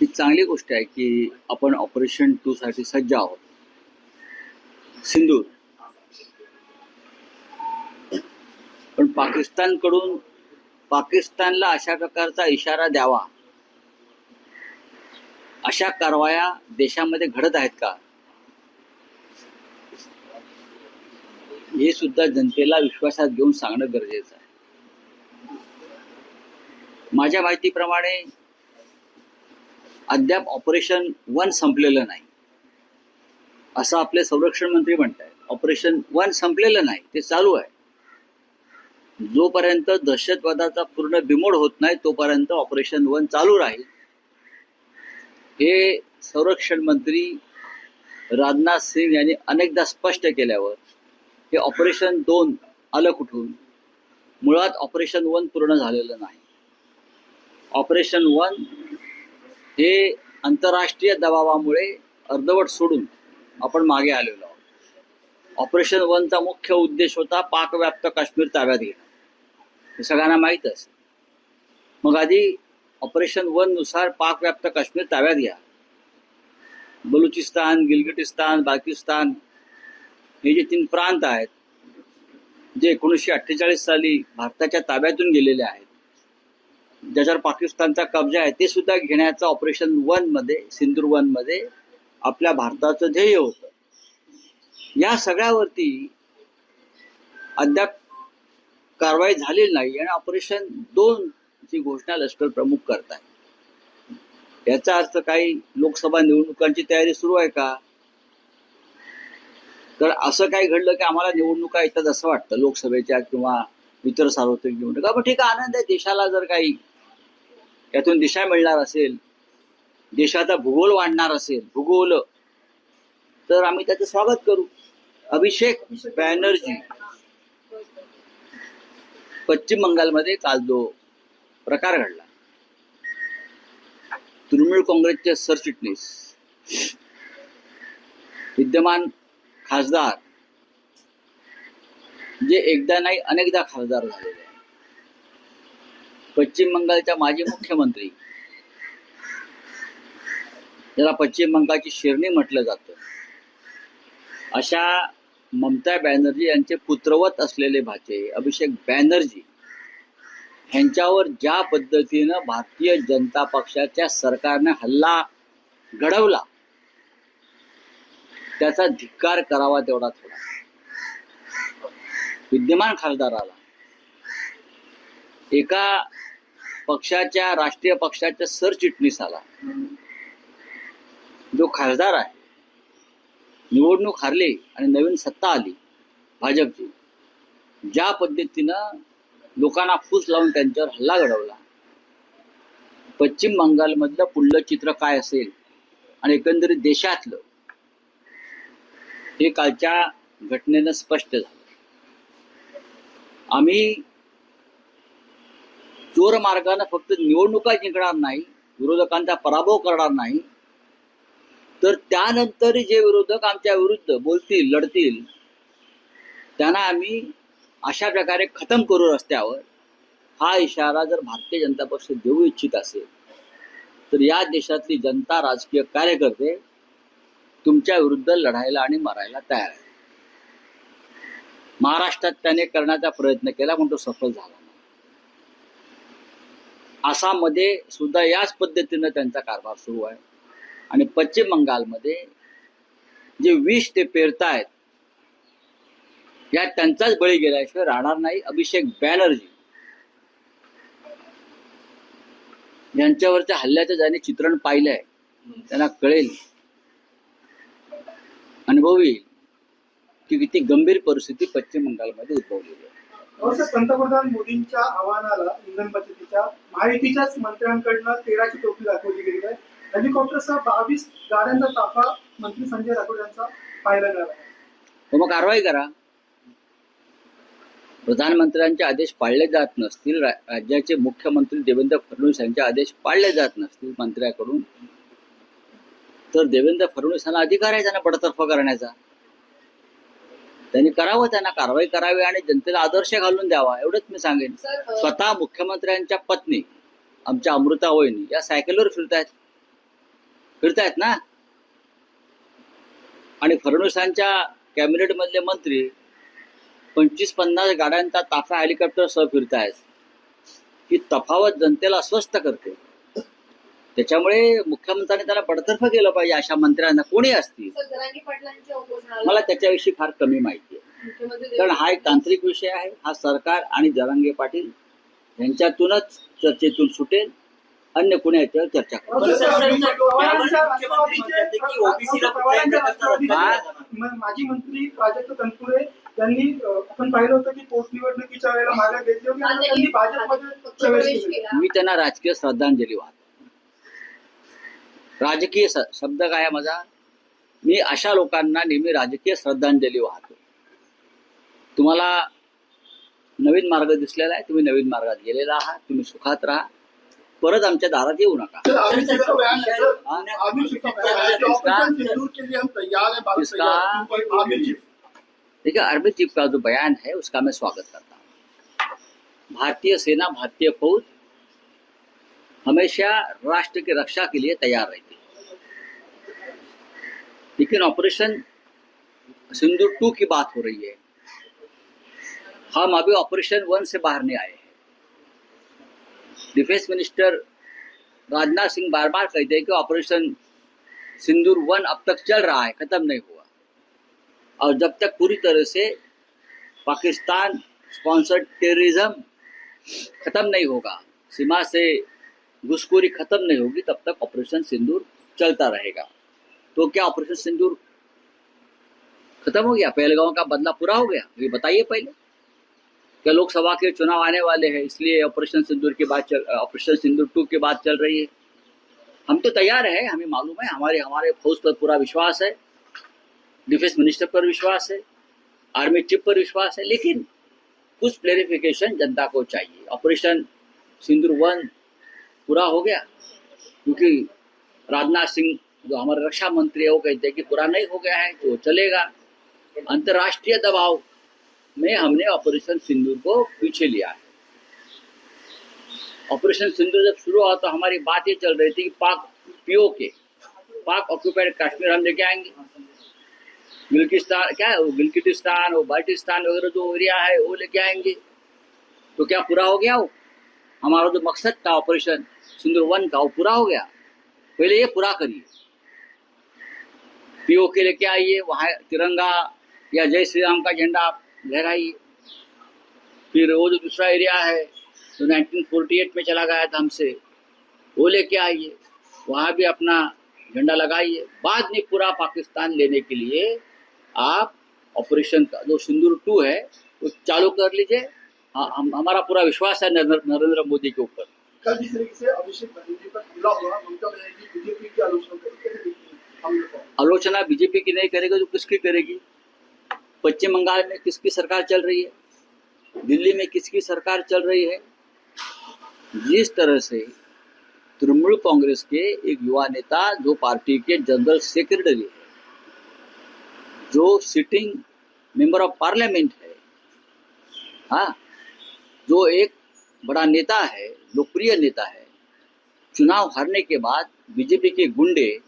ही चांगली गोष्ट आहे की आपण ऑपरेशन 2 साठी सज्ज आहोत. सिंदूर, पण पाकिस्तानला अशा प्रकारचा इशारा द्यावा, अशा कारवाया देशामध्ये घडत आहेत का, हे सुद्धा जनतेला विश्वासात घेऊन सांगणं गरजेचं आहे. माझ्या माहितीप्रमाणे अद्याप ऑपरेशन 1 संपलेलं नाही, असं आपले संरक्षण मंत्री म्हणतात. ऑपरेशन 1 संपलेलं नाही, ते चालू आहे. जोपर्यंत दहशतवादाचा पूर्ण बिमोड होत नाही तोपर्यंत ऑपरेशन 1 चालू राहील, हे संरक्षण मंत्री राजनाथ सिंग यांनी अनेकदा स्पष्ट केल्यावर हे ऑपरेशन 2 आलं कुठून? मुळात ऑपरेशन 1 पूर्ण झालेलं नाही. ऑपरेशन 1 हे आंतरराष्ट्रीय दबावामुळे अर्धवट सोडून आपण मागे आलेलो आहोत. ऑपरेशन 1 चा मुख्य उद्देश होता पाकव्याप्त काश्मीर ताब्यात घेणं, हे सगळ्यांना माहीत असेल. मग आधी ऑपरेशन 1 नुसार पाकव्याप्त काश्मीर ताब्यात घ्या. बलुचिस्तान, गिलगिटिस्तान, बाल्टिस्तान हे जे 3 प्रांत आहेत जे 1948 साली भारताच्या ताब्यातून गेलेले आहेत, ज्याच्यावर पाकिस्तानचा कब्जा आहे, ते सुद्धा घेण्याचं ऑपरेशन 1 मध्ये, सिंदूर 1 मध्ये आपल्या भारताचं ध्येय होतं. या सगळ्यावरती अद्याप कारवाई झालेली नाही आणि ऑपरेशन 2 ची घोषणा लष्कर प्रमुख करतायत. याचा अर्थ काही लोकसभा निवडणुकांची तयारी सुरू आहे का? तर असं काही घडलं की आम्हाला निवडणुका येतात असं वाटतं, लोकसभेच्या किंवा इतर सार्वत्रिक निवडणुका. पण ठीक आहे, आनंद आहे. देशाला जर काही यातून दिशा मिळणार असेल, देशाचा भूगोल वाढणार असेल, भूगोल, तर आम्ही त्याचं स्वागत करू. अभिषेक बॅनर्जी, पश्चिम बंगालमध्ये काल जो प्रकार घडला, तृणमूल काँग्रेसचे सरचिटणीस, विद्यमान खासदार, जे एकदा नाही अनेकदा खासदार झालेले आहेत, पश्चिम बंगालच्या माजी मुख्यमंत्री, ज्याला पश्चिम बंगालची शेरनी म्हटलं जातं, अशा ममता बॅनर्जी यांचे पुत्रवत असलेले भाचे अभिषेक बॅनर्जी ह्यांच्यावर ज्या पद्धतीनं भारतीय जनता पक्षाच्या सरकारने हल्ला घडवला, त्याचा धिक्कार करावा तेवढा थोडा. विद्यमान खासदाराला, एका पक्षाच्या, राष्ट्रीय पक्षाच्या सरचिटणीसाला, जो खासदार आहे, निवडणूक हारली आणि नवीन सत्ता आली भाजपची, ज्या पद्धतीनं लोकांना फूस लावून त्यांच्यावर हल्ला घडवला, पश्चिम बंगालमधलं पुढलं चित्र काय असेल आणि एकंदरीत देशातलं, हे कालच्या घटनेनं स्पष्ट झालं. आम्ही चोर मार्गाने फक्त निवडणुका जिंकणार नाही, विरोधकांचा पराभव करणार नाही, तर त्यानंतर जे विरोधक आमच्या विरुद्ध बोलतील, लढतील, त्यांना आम्ही अशा प्रकारे खतम करू रस्त्यावर. हा इशारा जर भारतीय जनता पक्ष देऊ इच्छित असेल तर या देशातली जनता, राजकीय कार्यकर्ते तुमच्या विरुद्ध लढायला आणि मरायला तयार आहे. महाराष्ट्रात त्याने करण्याचा प्रयत्न केला पण तो सफल झाला नाही. आसाममध्ये सुद्धा याच पद्धतीनं त्यांचा कारभार सुरू आहे आणि पश्चिम बंगालमध्ये जे विष ते पेरतायत, यात त्यांचाच बळी गेल्याशिवाय राहणार नाही. अभिषेक बॅनर्जी यांच्यावरच्या हल्ल्याचं ज्याने चित्रण पाहिलंय त्यांना कळेल, अनुभव येईल की किती गंभीर परिस्थिती पश्चिम बंगालमध्ये उद्भवलेली आहे. पंतप्रधान मोदींच्या आव्हानाला इंधन बचतीच्या महायुतीच्याच मंत्र्यांकडनं 13ची टोपी दाखवली गेली आहे. हेलिकॉप्टरसह 22 गाड्यांचा ताफा मंत्री संजय राठोड यांचा पाहायला मिळाला. मग कारवाई करा. प्रधानमंत्र्यांचे आदेश पाळले जात नसतील, राज्याचे मुख्यमंत्री देवेंद्र फडणवीस यांचे आदेश पाळले जात नसतील मंत्र्याकडून, तर देवेंद्र फडणवीसांना अधिकार आहे त्यांना बडतर्फ करण्याचा. त्यांनी करावं, त्यांना कारवाई करावी आणि जनतेला आदर्श घालून द्यावा, एवढंच मी सांगेन. स्वतः मुख्यमंत्र्यांच्या पत्नी आमच्या अमृता वहिनी या सायकलवर फिरतायत. फिरतायत ना. आणि फडणवीसांच्या कॅबिनेटमधले मंत्री 25-50 गाड्यांचा ताफा हेलिकॉप्टरसह फिरतायत. ही तफावत जनतेला अस्वस्थ करते. त्याच्यामुळे मुख्यमंत्र्यांनी त्यांना बडतर्फ केलं पाहिजे अशा मंत्र्यांना, कोणी असतील. जरांगे पाटलांच्या उपोषणाला मला त्याच्याविषयी फार कमी माहिती आहे, मुख्यमंत्री कारण हा एक तांत्रिक विषय आहे. हा सरकार आणि जरांगे पाटील यांच्यातूनच चर्चेतून सुटेल. अन्य कोणी याच्यावर चर्चा करू. माजी मंत्री प्राजक्त तनपुरे यांनी आपण पाहिलं होतं की पोटनिवडणुकीच्या वेळेला मागे घेतली होती आणि त्यांनी भाजपमध्ये प्रवेश केला. मी त्यांना राजकीय श्रद्धांजली वाहतो. राजकीय शब्द काय आहे माझा, मी अशा लोकांना नेहमी राजकीय श्रद्धांजली वाहतो. तुम्हाला नवीन मार्ग दिसलेला आहे, तुम्ही नवीन मार्गात गेलेला आहात, तुम्ही सुखात राहा, परत आमच्या दारात येऊ नका. देखिए, आर्मी चीफ का जो बयान है उसका मैं स्वागत करता हूँ. भारतीय सेना, भारतीय फौज हमेशा राष्ट्र की रक्षा के लिए तैयार रहती है. लेकिन ऑपरेशन सिंदूर 2 की बात हो रही है. हम अभी ऑपरेशन 1 से बाहर नहीं आए हैं. डिफेंस मिनिस्टर राजनाथ सिंह बार बार कहते हैं कि ऑपरेशन सिंदूर 1 अब तक चल रहा है, खत्म नहीं हुआ. और जब तक पूरी तरह से पाकिस्तान स्पॉन्सर्ड टेररिज्म खत्म नहीं होगा, सीमा से घुसखोरी खत्म नहीं होगी, तब तक ऑपरेशन सिंदूर चलता रहेगा. तो क्या ऑपरेशन सिंदूर खत्म हो गया? पहलगांव का बदला पूरा हो गया? ये बताइए पहले. क्या लोकसभा के चुनाव आने वाले हैं इसलिए ऑपरेशन सिंदूर की बात ऑपरेशन सिंदूर 2 की बात चल रही है? हम तो तैयार है, हमें मालूम है, हमारे फौज पर पूरा विश्वास है, डिफेंस मिनिस्टर पर विश्वास है, आर्मी चीफ पर विश्वास है. लेकिन कुछ क्लेरिफिकेशन जनता को चाहिए. ऑपरेशन सिंदूर 1 पूरा हो गया, क्योंकि राजनाथ सिंह जो हमारे रक्षा मंत्री है वो कहते हैं कि पूरा नहीं हो गया है तो वो चलेगा. अंतर्राष्ट्रीय दबाव में हमने ऑपरेशन सिंदूर को पीछे लिया है. ऑपरेशन सिंदूर जब शुरू हुआ तो हमारी बात ये चल रही थी कि पाक ऑक्युपाइड कश्मीर हम लेके आएंगे. गिलगिस्तान क्या है, वो गिलगिटिस्तान, वो बाल्टिस्तान वगैरह जो एरिया है वो लेके आएंगे. तो क्या पूरा हो गया? वो हमारा जो मकसद था ऑपरेशन सिंदूर 1 का, वो पूरा हो गया? पहले ये पूरा करिए. पीओके लेके आइए, वहाँ तिरंगा या जय श्री राम का झंडा आप लहराइए. फिर वो जो दूसरा एरिया है जो 1948 में चला गया था हमसे, वो लेके आइए, वहाँ भी अपना झंडा लगाइए. बाद में पूरा पाकिस्तान लेने के लिए आप ऑपरेशन का जो सिंदूर 2 है वो चालू कर लीजिए. हमारा पूरा विश्वास है नरेंद्र मोदी के ऊपर. कल जिस तरीके से अभिषेक बनर्जी पर हमला हुआ, ममता बनर्जी बीजेपी की आलोचना करेगी. आलोचना बीजेपी की नहीं करेगी तो किसकी करेगी? पश्चिम बंगाल में किसकी सरकार चल रही है? दिल्ली में किसकी सरकार चल रही है? जिस तरह से तृणमूल कांग्रेस के एक युवा नेता जो पार्टी के जनरल सेक्रेटरी है, जो सिटिंग मेंबर ऑफ पार्लियामेंट है, हाँ, जो एक बड़ा नेता है, लोकप्रिय नेता है, चुनाव हारने के बाद बीजेपी के गुंडे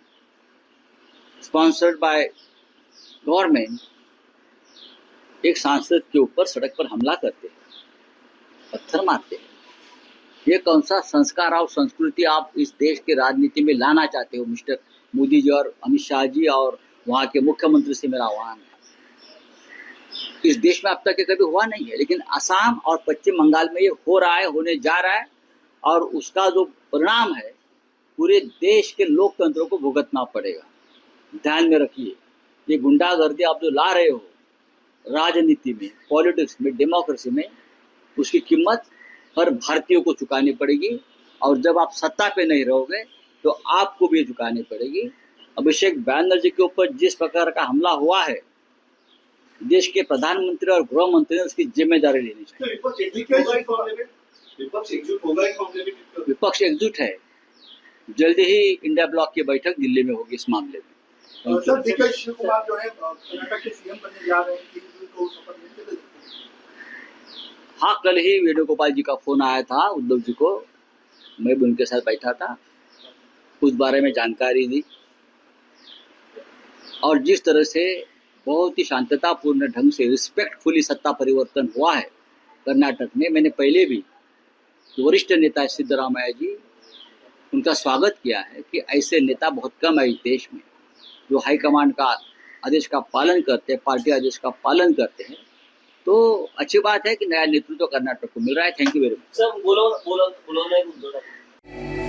स्पॉन्सर्ड बाय गवर्नमेंट एक सांसद के ऊपर सड़क पर हमला करते हैं, पत्थर मारते हैं. ये कौन सा संस्कार और संस्कृति आप इस देश के राजनीति में लाना चाहते हो मिस्टर मोदी जी और अमित शाह जी? और वहाँ के मुख्यमंत्री से मेरा आह्वान है, इस देश में अब तक ये कभी हुआ नहीं है, लेकिन असम और पश्चिम बंगाल में ये हो रहा है, होने जा रहा है. और उसका जो परिणाम है पूरे देश के लोकतंत्र को भुगतना पड़ेगा. ध्यान में रखिए, ये गुंडागर्दी आप जो ला रहे हो राजनीति में, पॉलिटिक्स में, डेमोक्रेसी में, उसकी कीमत हर भारतीय को चुकानी पड़ेगी. और जब आप सत्ता पे नहीं रहोगे तो आपको भी चुकानी पड़ेगी. अभिषेक बैनर्जी के ऊपर जिस प्रकार का हमला हुआ है, देश के प्रधानमंत्री और गृह मंत्री ने उसकी जिम्मेदारी लेनी चाहिए. विपक्ष एकजुट है. जल्दी ही इंडिया ब्लॉक की बैठक दिल्ली में होगी इस मामले में. सर, डीके शिव कुमार जो है कर्नाटक के सीएम बनने जा रहे हैं, तो शपथ लेंगे? हाँ, कल ही वेणुगोपाल जी का फोन आया था उद्धव जी को, मैं भी उनके साथ बैठा था, उस बारे में जानकारी दी. और जिस तरह से बहुत ही शांततापूर्ण ढंग से रिस्पेक्टफुली सत्ता परिवर्तन हुआ है कर्नाटक में, मैंने पहले भी जो वरिष्ठ नेता है सिद्धरामैया जी, उनका स्वागत किया है कि ऐसे नेता बहुत कम है इस देश में जो हाईकमांड का आदेश का पालन करते हैं, पार्टी आदेश का पालन करते हैं। तो अच्छी बात है कि नया नेतृत्व कर्नाटक को मिल रहा है। Thank you very much. Sir बोलवलं आहे उद्धव ठाकरे